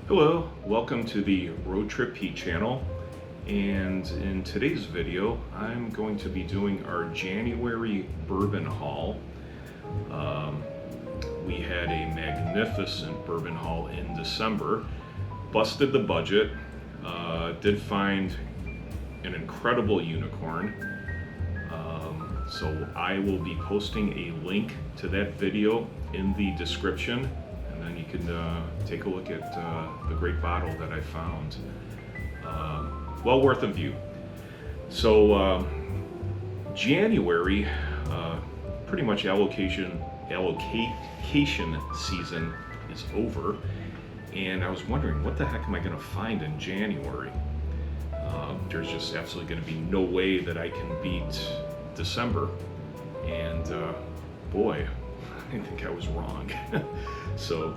Hello, welcome to the Road Trip Pete channel, and in today's video I'm going to be doing our January bourbon haul. We had a magnificent bourbon haul in December, busted the budget, did find an incredible unicorn, so I will be posting a link to that video in the description. And you can take a look at the great bottle that I found. Well worth a view. So January, pretty much allocation season is over, and I was wondering what the heck am I going to find in January? There's just absolutely going to be no way that I can beat December, and boy, I think I was wrong. So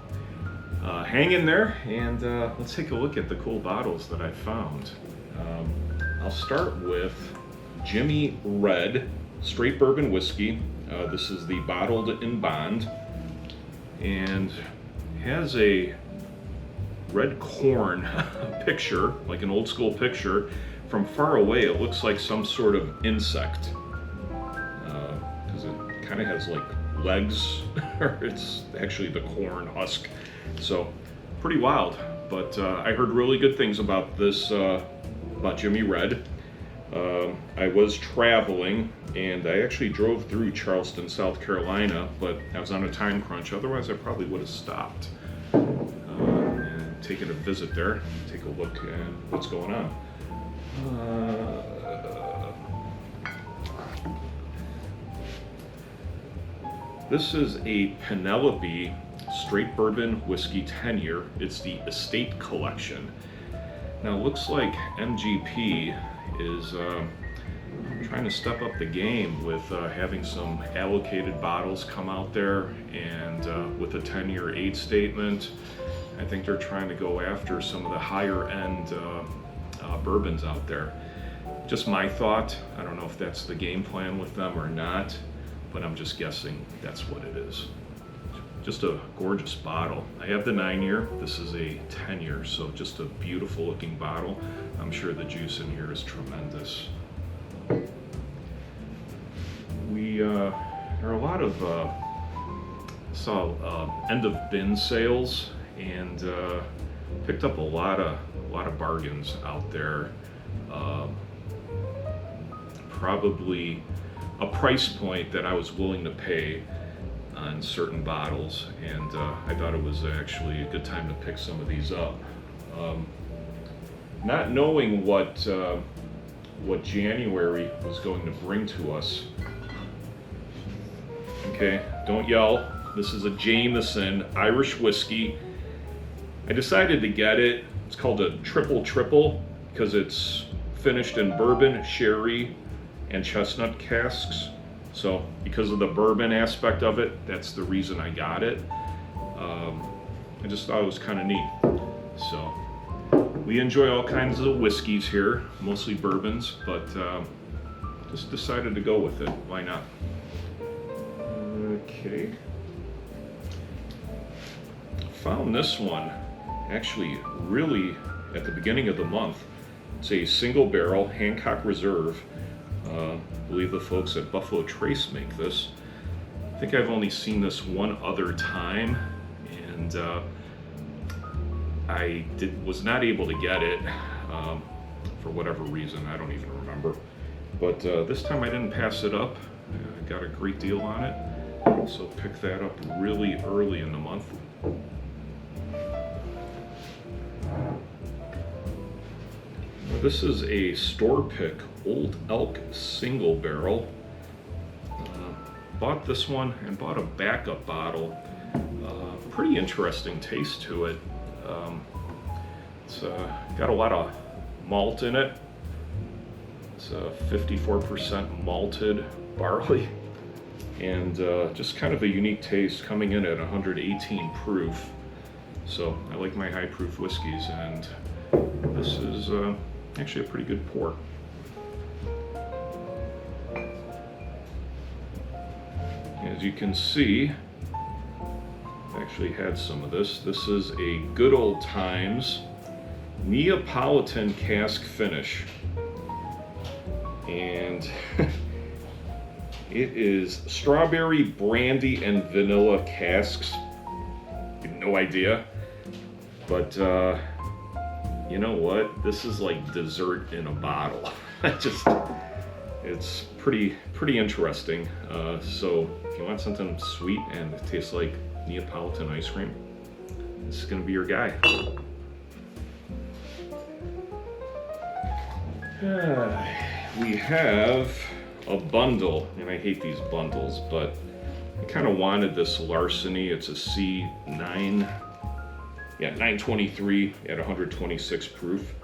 hang in there, and let's take a look at the cool bottles that I found. I'll start with Jimmy Red Straight Bourbon Whiskey. This is the bottled in bond, and has a red corn picture, like an old school picture. From far away it looks like some sort of insect, because it kind of has like legs, or it's actually the corn husk. So pretty wild, but I heard really good things about this, about Jimmy Red. I was traveling, and I actually drove through Charleston, South Carolina, but I was on a time crunch. Otherwise I probably would have stopped and taken a visit there, take a look at what's going on. This is a Penelope Straight Bourbon Whiskey 10-year. It's the Estate Collection. Now it looks like MGP is trying to step up the game with having some allocated bottles come out there, and with a 10-year age statement. I think they're trying to go after some of the higher end bourbons out there. Just my thought. I don't know if that's the game plan with them or not, but I'm just guessing that's what it is. Just a gorgeous bottle. I have the 9-year, this is a 10-year, so just a beautiful looking bottle. I'm sure the juice in here is tremendous. There are a lot of end of bin sales, and picked up a lot of bargains out there. Probably a price point that I was willing to pay on certain bottles, and I thought it was actually a good time to pick some of these up. Not knowing what January was going to bring to us. Okay, don't yell. This is a Jameson Irish whiskey. I decided to get it. It's called a triple because it's finished in bourbon, sherry, and chestnut casks. So because of the bourbon aspect of it, that's the reason I got it. I just thought it was kind of neat. So we enjoy all kinds of whiskeys here, mostly bourbons, but just decided to go with it. Why not? Okay. Found this one actually really at the beginning of the month. It's a single barrel Hancock Reserve. I believe the folks at Buffalo Trace make this. I think I've only seen this one other time, and I was not able to get it for whatever reason. I don't even remember. But this time I didn't pass it up. I got a great deal on it, so picked that up really early in the month. This is a store pick Old Elk single barrel. Bought this one and bought a backup bottle. Pretty interesting taste to it. It's got a lot of malt in it. It's 54% malted barley, and just kind of a unique taste, coming in at 118 proof. So I like my high proof whiskeys, and this is actually a pretty good pour. As you can see, I actually had some of this. This is a Good Old Times Neapolitan cask finish. And it is strawberry, brandy, and vanilla casks. No idea. But you know what? This is like dessert in a bottle. It's pretty interesting. So if you want something sweet and it tastes like Neapolitan ice cream, this is gonna be your guy. We have a bundle, and I hate these bundles, but I kind of wanted this Larceny. It's a C9, 923 at 126 proof.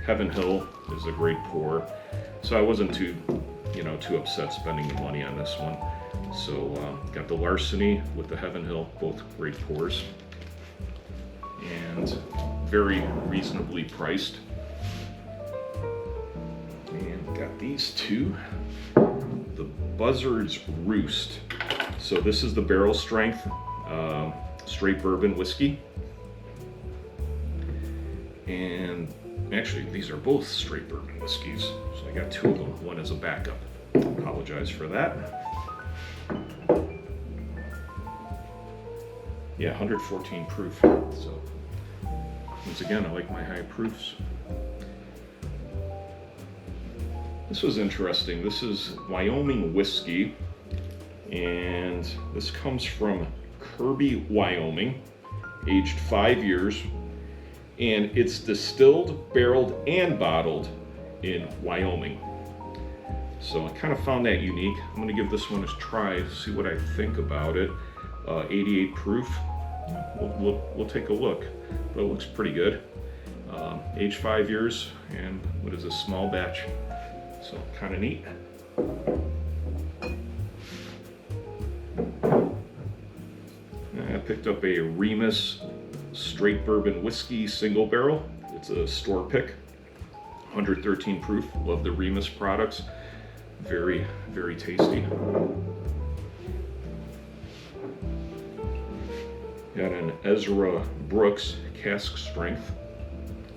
Heaven Hill is a great pour, so I wasn't too upset spending the money on this one. So got the Larceny with the Heaven Hill, both great pours, and very reasonably priced. And got these two, the Buzzard's Roost. So this is the barrel strength straight bourbon whiskey, and actually these are both straight bourbon whiskeys, so I got two of them. One is a backup. Apologize for that. Yeah, 114 proof. So once again, I like my high proofs. This was interesting. This is Wyoming whiskey, and this comes from Kirby, Wyoming, aged 5 years, and it's distilled, barreled, and bottled in Wyoming. So I kind of found that unique. I'm going to give this one a try, see what I think about it. 88 proof. We'll take a look, but it looks pretty good. Aged 5 years, and what is a small batch? So kind of neat. I picked up a Remus straight bourbon whiskey single barrel. It's a store pick, 113 proof. Love the Remus products. Very, very tasty. Got an Ezra Brooks cask strength,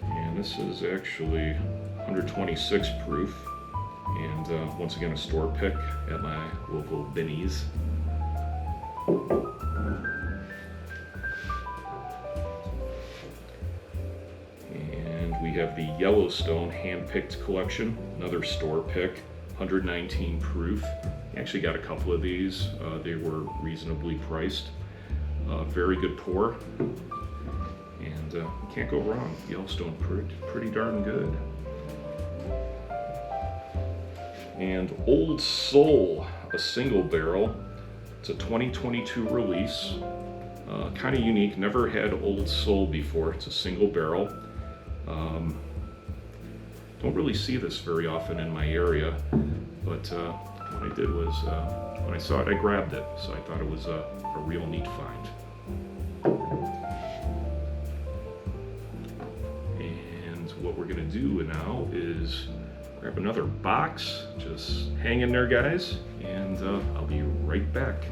and this is actually 126 proof. And once again, a store pick at my local Benny's. And we have the Yellowstone hand-picked collection, another store pick, 119 proof. I actually got a couple of these. They were reasonably priced. Very good pour, and can't go wrong. Yellowstone pretty darn good. And Old Soul, a single barrel. It's a 2022 release. Kind of unique. Never had Old Soul before. It's a single barrel. Don't really see this very often in my area, but what I did was when I saw it, I grabbed it. So I thought it was a real neat find. And what we're gonna do now is grab another box. Just hang in there, guys, and I'll be right back.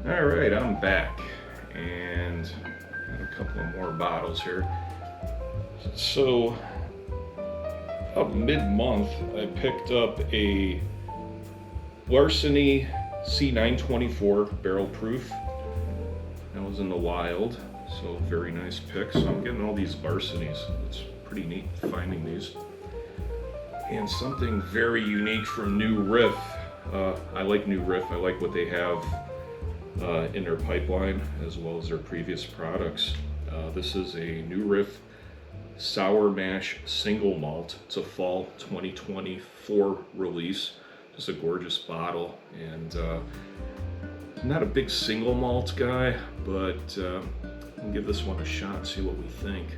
All right, I'm back, and got a couple of more bottles here. So up mid-month, I picked up a Larceny C924 barrel proof. That was in the wild, so very nice pick. So I'm getting all these Larcenys. It's pretty neat finding these. And something very unique from New Riff. I like New Riff. I like what they have in their pipeline as well as their previous products. This is a New Riff Sour Mash Single Malt. It's a fall 2024 release. Just a gorgeous bottle, and I'm not a big single malt guy, but I'll give this one a shot, see what we think.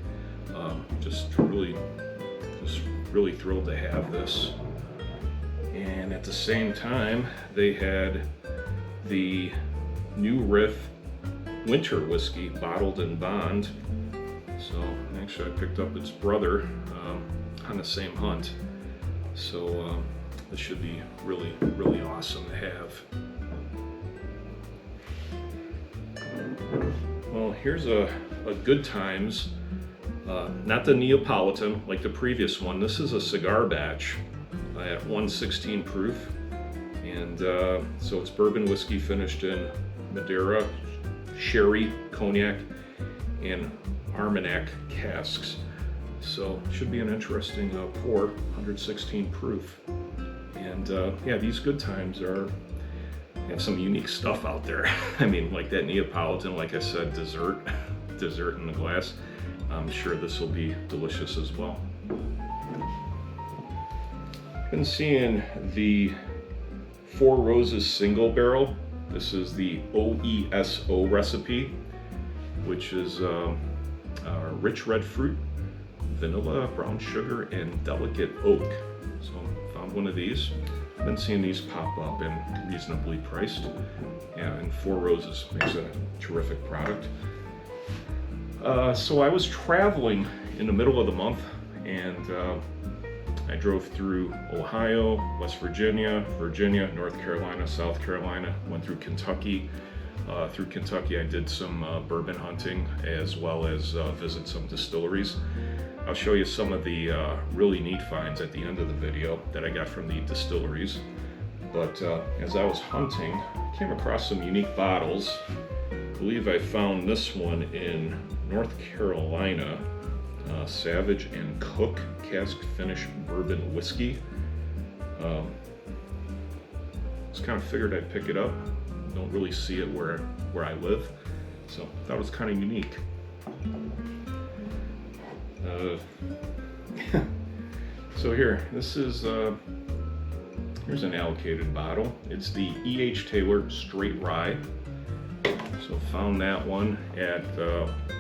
Just really thrilled to have this. And at the same time, they had the New Riff Winter Whiskey bottled in bond. So actually I picked up its brother on the same hunt. So this should be really awesome to have. here's a Good Times, not the Neapolitan like the previous one. This is a cigar batch at 116 proof. And so it's bourbon whiskey finished in Madeira, sherry, cognac, and Armagnac casks. So it should be an interesting pour, 116 proof. And yeah, these Good Times have some unique stuff out there. I mean, like that Neapolitan, like I said, dessert in the glass. I'm sure this will be delicious as well. Been seeing the Four Roses single barrel. This is the OESO recipe, which is rich red fruit, vanilla, brown sugar, and delicate oak. So found one of these. I've been seeing these pop up and reasonably priced. Yeah, and Four Roses makes a terrific product. So I was traveling in the middle of the month, and I drove through Ohio, West Virginia, North Carolina, South Carolina, went through Kentucky. Through Kentucky I did some bourbon hunting as well as visit some distilleries. I'll show you some of the really neat finds at the end of the video that I got from the distilleries. But as I was hunting, I came across some unique bottles. I believe I found this one in North Carolina, Savage and Cook cask finish bourbon whiskey. Just kind of figured I'd pick it up. Don't really see it where I live, so that was kind of unique. So here, this is here's an allocated bottle. It's the E.H. Taylor Straight Rye. So found that one at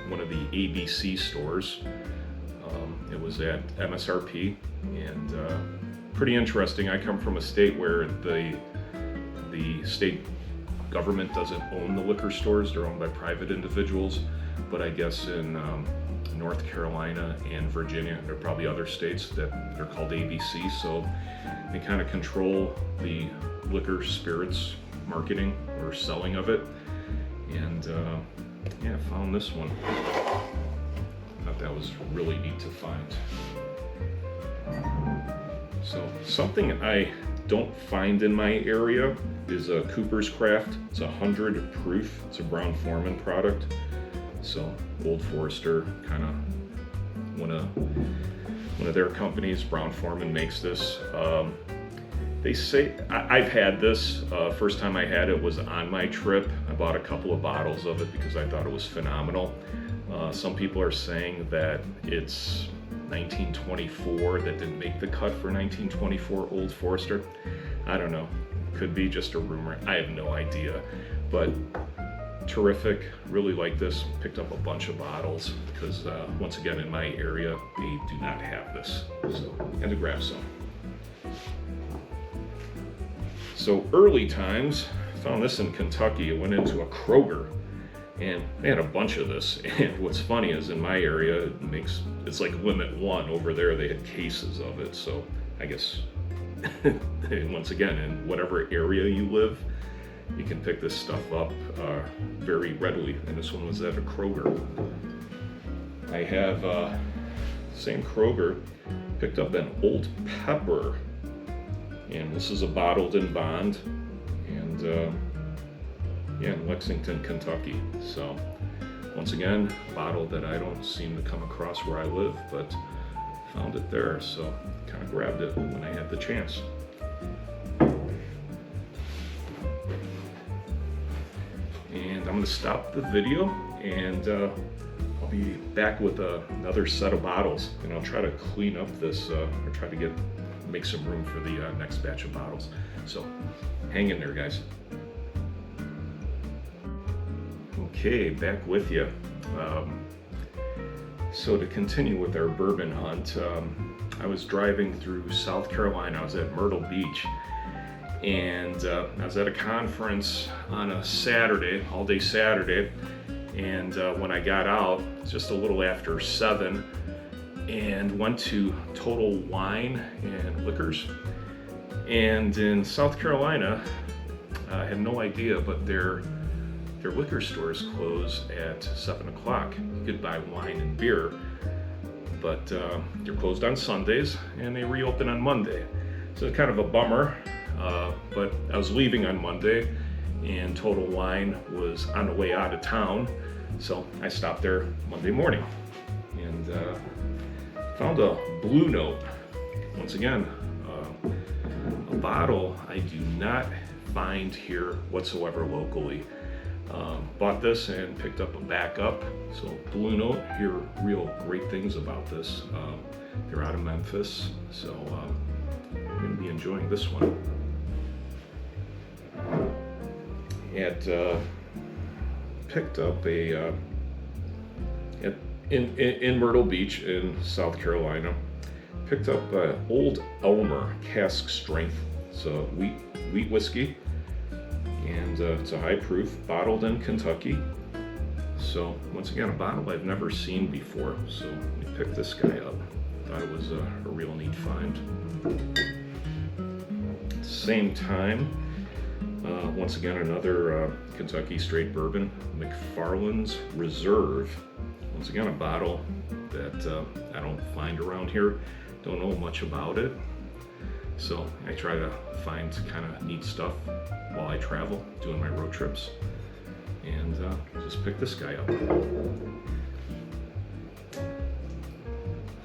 one of the ABC stores. It was at MSRP, and pretty interesting. I come from a state where the state government doesn't own the liquor stores. They're owned by private individuals. But I guess in North Carolina and Virginia, there are probably other states that they're called ABC, so they kind of control the liquor spirits marketing or selling of it. And yeah, found this one. Thought that was really neat to find. So something I don't find in my area is a Cooper's Craft. It's 100 proof. It's a Brown Foreman product. So Old Forester, kind of one of their companies. Brown Foreman makes this. They say I've had this. First time I had it was on my trip. I bought a couple of bottles of it because I thought it was phenomenal. Some people are saying that it's 1924 that didn't make the cut for 1924 Old Forester. I don't know. Could be just a rumor. I have no idea. But terrific. Really like this. Picked up a bunch of bottles because once again in my area they do not have this. So had to grab some. So early times, found this in Kentucky. I went into a Kroger and they had a bunch of this. And what's funny is in my area it's like limit one. Over there they had cases of it. So I guess once again, in whatever area you live, you can pick this stuff up very readily. And this one was at a Kroger. I have same Kroger, picked up an Old Pepper. And this is a bottled in bond, and yeah, in Lexington, Kentucky. So once again, a bottle that I don't seem to come across where I live, but found it there, so kind of grabbed it when I had the chance. And I'm going to stop the video, and I'll be back with another set of bottles, and I'll try to clean up this, or try to make some room for the next batch of bottles. So hang in there, guys. Okay, back with you. So to continue with our bourbon hunt, I was driving through South Carolina. I was at Myrtle Beach, and I was at a conference on a Saturday, all day Saturday, and when I got out, just a little after 7, and went to Total Wine and Liquors. And in South Carolina, I had no idea, but their their liquor stores close at 7 o'clock. You could buy wine and beer, but they're closed on Sundays and they reopen on Monday. So it's kind of a bummer, but I was leaving on Monday and Total Wine was on the way out of town, so I stopped there Monday morning and found a Blue Note. Once again, a bottle I do not find here whatsoever locally. Bought this and picked up a backup. So Blue Note, hear real great things about this. They're out of Memphis, so I'm going to be enjoying this one. Picked up in Myrtle Beach in South Carolina. Picked up Old Elmer cask strength. It's a wheat whiskey, and it's a high proof, bottled in Kentucky. So once again, a bottle I've never seen before. So we picked this guy up. Thought it was a real neat find. At the same time, once again, another Kentucky straight bourbon, McFarland's Reserve. Once again, a bottle that I don't find around here. Don't know much about it. So I try to find kind of neat stuff while I travel, doing my road trips. And just picked this guy up.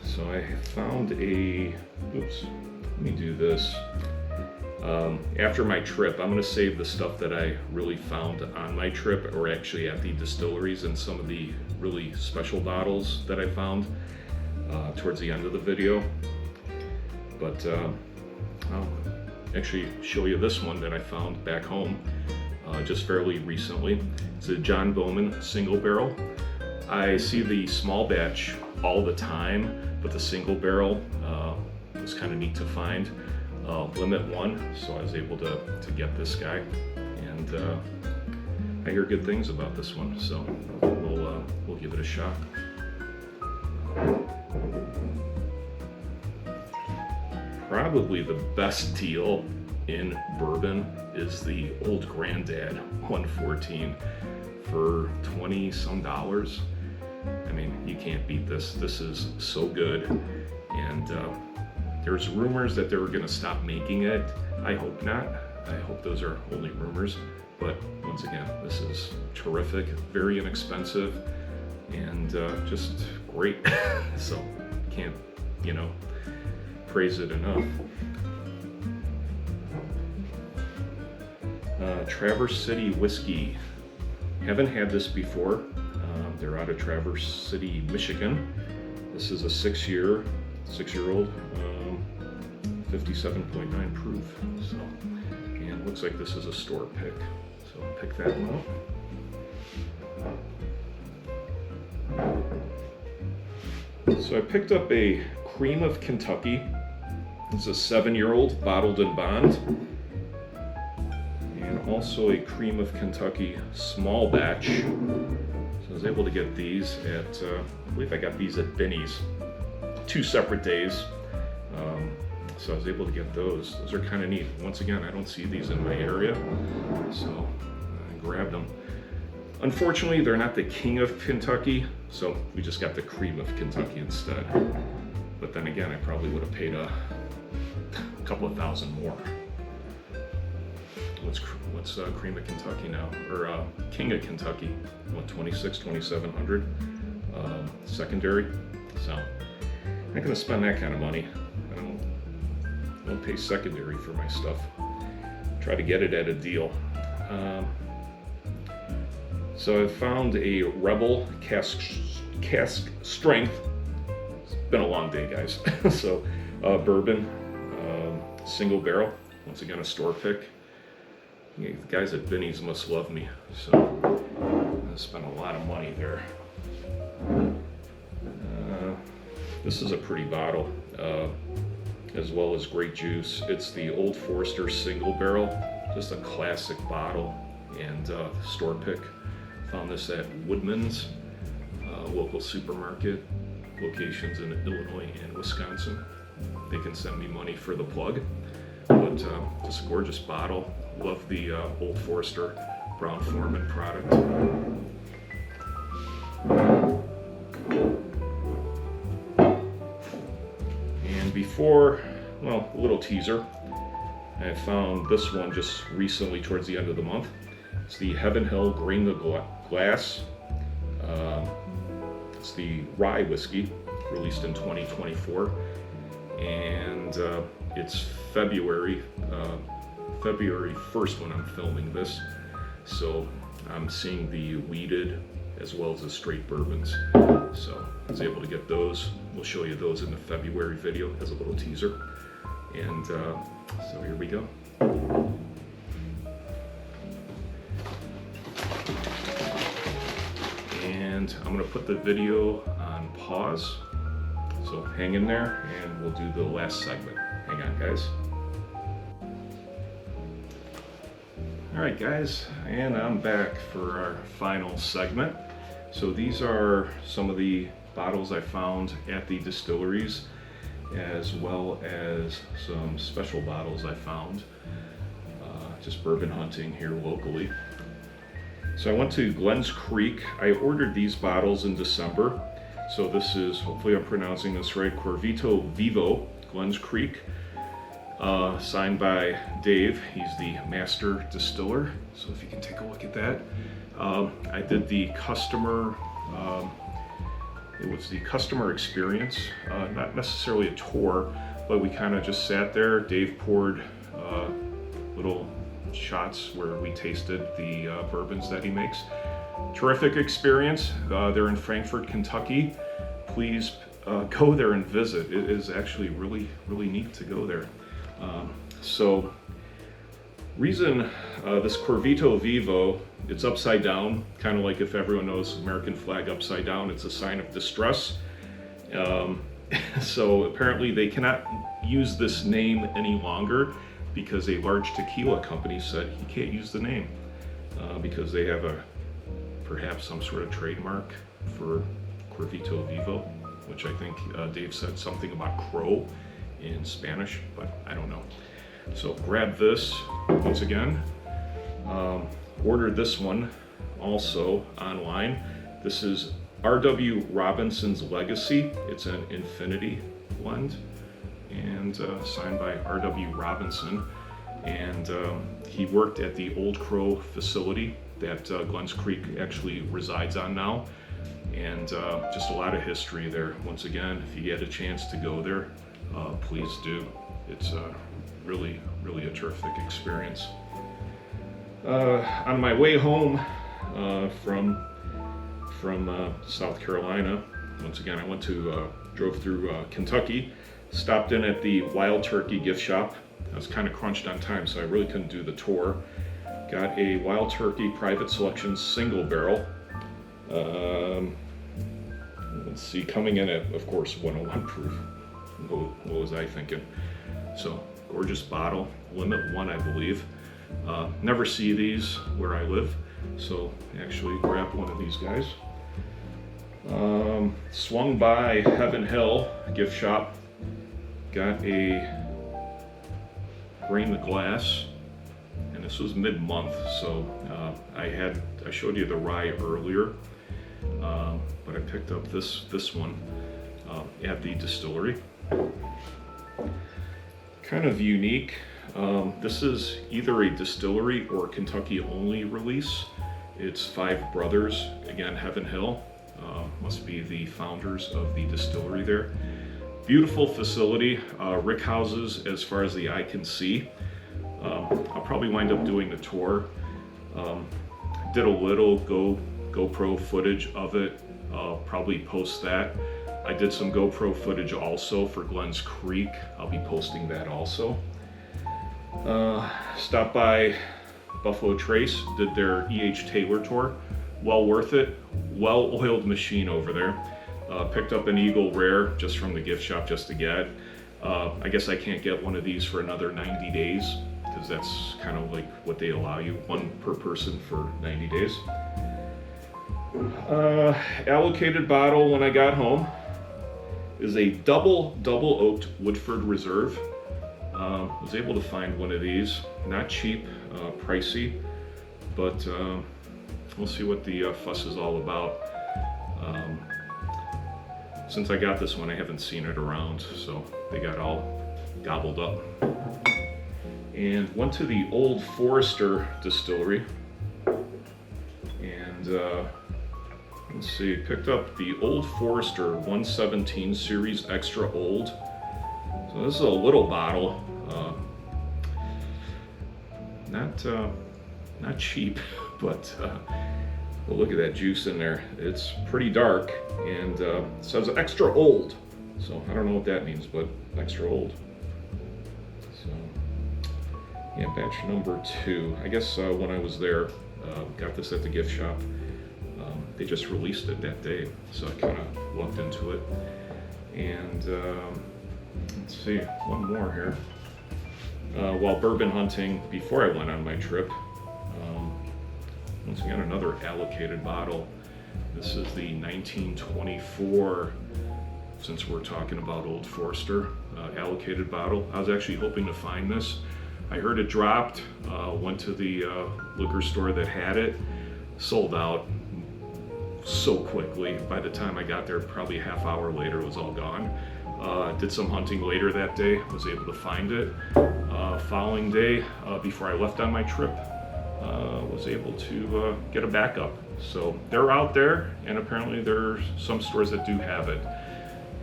So I found let me do this. After my trip, I'm going to save the stuff that I really found on my trip, or actually at the distilleries, and some of the really special bottles that I found towards the end of the video. But I'll actually show you this one that I found back home just fairly recently. It's a John Bowman single barrel. I see the small batch all the time, but the single barrel was kind of neat to find. Limit one, so I was able to get this guy, and I hear good things about this one, so we'll give it a shot. Probably the best deal in bourbon is the Old Granddad 114 for $20 some. I mean, you can't beat this. This is so good, and there's rumors that they were going to stop making it. I hope not. I hope those are only rumors. But once again, this is terrific, very inexpensive, and just great. So can't, praise it enough. Traverse City Whiskey. Haven't had this before. They're out of Traverse City, Michigan. This is a six-year-old, 57.9 proof. So, and looks like this is a store pick. So I'll pick that one up. So I picked up a Cream of Kentucky. It's a 7-year-old bottled in bond. And also a Cream of Kentucky small batch. So I was able to get these at, I believe I got these at Binny's. 2 separate days. So I was able to get those. Those are kind of neat. Once again, I don't see these in my area, so I grabbed them. Unfortunately, they're not the King of Kentucky, so we just got the Cream of Kentucky instead. But then again, I probably would have paid a couple of $1,000 more. What's Cream of Kentucky now? Or King of Kentucky? What, 2,700? Secondary. So I'm not gonna spend that kind of money. I don't pay secondary for my stuff. Try to get it at a deal. So I found a Rebel cask strength. It's been a long day, guys. So bourbon, single barrel. Once again, a store pick. The guys at Binny's must love me. So I spent a lot of money there. This is a pretty bottle, as well as great juice. It's the Old Forester single barrel, just a classic bottle, and store pick. Found this at Woodman's, local supermarket locations in Illinois and Wisconsin. They can send me money for the plug, but just a gorgeous bottle. Love the Old Forester brown Foreman product. And before, well, a little teaser, I found this one just recently towards the end of the month. It's the Heaven Hill Grain the Glass. It's the rye whiskey, released in 2024, and it's February 1st when I'm filming this, so I'm seeing the wheated as well as the straight bourbons. So I was able to get those. We'll show you those in the February video as a little teaser. And so here we go. And I'm gonna put the video on pause. So hang in there and we'll do the last segment. Hang on, guys. All right, guys, and I'm back for our final segment. So these are some of the bottles I found at the distilleries, as well as some special bottles I found just bourbon hunting here locally. So I went to Glenns Creek. I ordered these bottles in December. So this is, hopefully I'm pronouncing this right, Corvito Vivo, Glenns Creek, signed by Dave. He's the master distiller. So if you can take a look at that. I did the customer, it was the customer experience, not necessarily a tour, but we kind of just sat there. Dave poured little shots where we tasted the bourbons that he makes. Terrific experience. They're in Frankfort, Kentucky. Please go there and visit. It is actually really, really neat to go there. So, reason this Corvito Vivo, it's upside down, kind of like if everyone knows American flag upside down, it's a sign of distress. So apparently they cannot use this name any longer because a large tequila company said you can't use the name because they have perhaps some sort of trademark for Corvito Vivo, which I think Dave said something about crow in Spanish, but I don't know. So grab this once again. Ordered this one also online. This is R.W. Robinson's Legacy. It's an Infinity blend and signed by R.W. Robinson. And he worked at the Old Crow facility that Glenns Creek actually resides on now. And just a lot of history there. Once again, if you get a chance to go there, please do. It's really, really a terrific experience. On my way home from South Carolina, once again, I drove through Kentucky, stopped in at the Wild Turkey gift shop. I was kind of crunched on time, so I really couldn't do the tour. Got a Wild Turkey Private Selection single barrel. Let's see, coming in at, of course, 101 proof. What was I thinking? So, gorgeous bottle, limit one, I believe. Never see these where I live, so actually grabbed one of these guys. Swung by Heaven Hill gift shop, got a Grain the Glass, and this was mid-month, so I showed you the rye earlier, but I picked up this one at the distillery. Kind of unique. This is either a distillery or Kentucky only release. It's Five Brothers, again Heaven Hill, must be the founders of the distillery there. Beautiful facility, rick houses as far as the eye can see. I'll probably wind up doing the tour. Did a little GoPro footage of it. I'll probably post that. I did some GoPro footage also for Glenns Creek. I'll be posting that also. Stopped by Buffalo Trace, did their E.H. Taylor tour. Well worth it. Well-oiled machine over there. Picked up an Eagle Rare just from the gift shop just to get. I guess I can't get one of these for another 90 days because that's kind of like what they allow you, one per person for 90 days. Allocated bottle when I got home is a double oaked Woodford Reserve. Was able to find one of these, not cheap, pricey. but we'll see what the fuss is all about. Since I got this one, I haven't seen it around, so they got all gobbled up. And went to the Old Forester Distillery, and let's see, picked up the Old Forester 117 Series Extra Old. So this is a little bottle, not cheap, but look at that juice in there. It's pretty dark, and it says extra old. So I don't know what that means, but extra old. So yeah, batch number 2. I guess when I was there, got this at the gift shop. They just released it that day, so I kind of looked into it. And let's see, one more here. While bourbon hunting before I went on my trip, once again another allocated bottle. This is the 1924, since we're talking about Old Forester, allocated bottle. I was actually hoping to find this. I heard it dropped, went to the liquor store that had it, sold out so quickly. By the time I got there, probably a half hour later, it was all gone. Did some hunting later that day, was able to find it. Following day, before I left on my trip, was able to get a backup. So they're out there, and apparently there are some stores that do have it.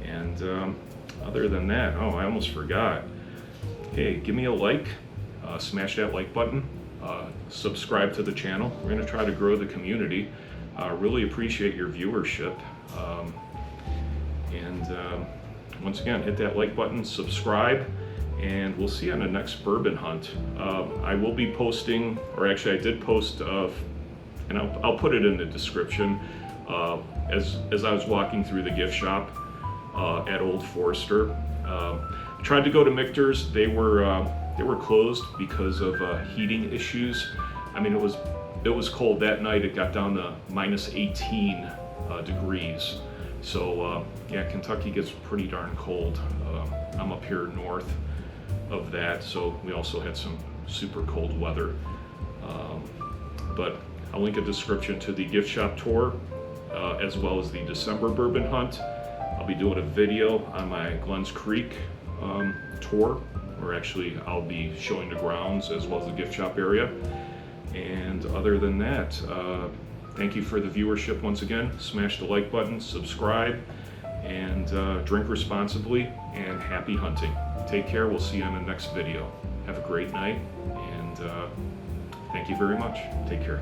And other than that, oh, I almost forgot. Hey, give me a like, smash that like button, subscribe to the channel. We're gonna try to grow the community. Really appreciate your viewership. Once again, hit that like button, subscribe, and we'll see you on the next bourbon hunt. I will be posting, or actually I did post, and I'll put it in the description, as I was walking through the gift shop at Old Forester. Tried to go to Michters. They were closed because of heating issues. I mean, it was cold that night. It got down to minus 18 degrees. So yeah, Kentucky gets pretty darn cold. I'm up here north of that, so we also had some super cold weather. But I'll link a description to the gift shop tour, as well as the December bourbon hunt. I'll be doing a video on my Glens Creek tour, where actually I'll be showing the grounds as well as the gift shop area. And other than that, thank you for the viewership once again. Smash the like button, subscribe, and drink responsibly, and happy hunting. Take care. We'll see you in the next video. Have a great night, and thank you very much. Take care.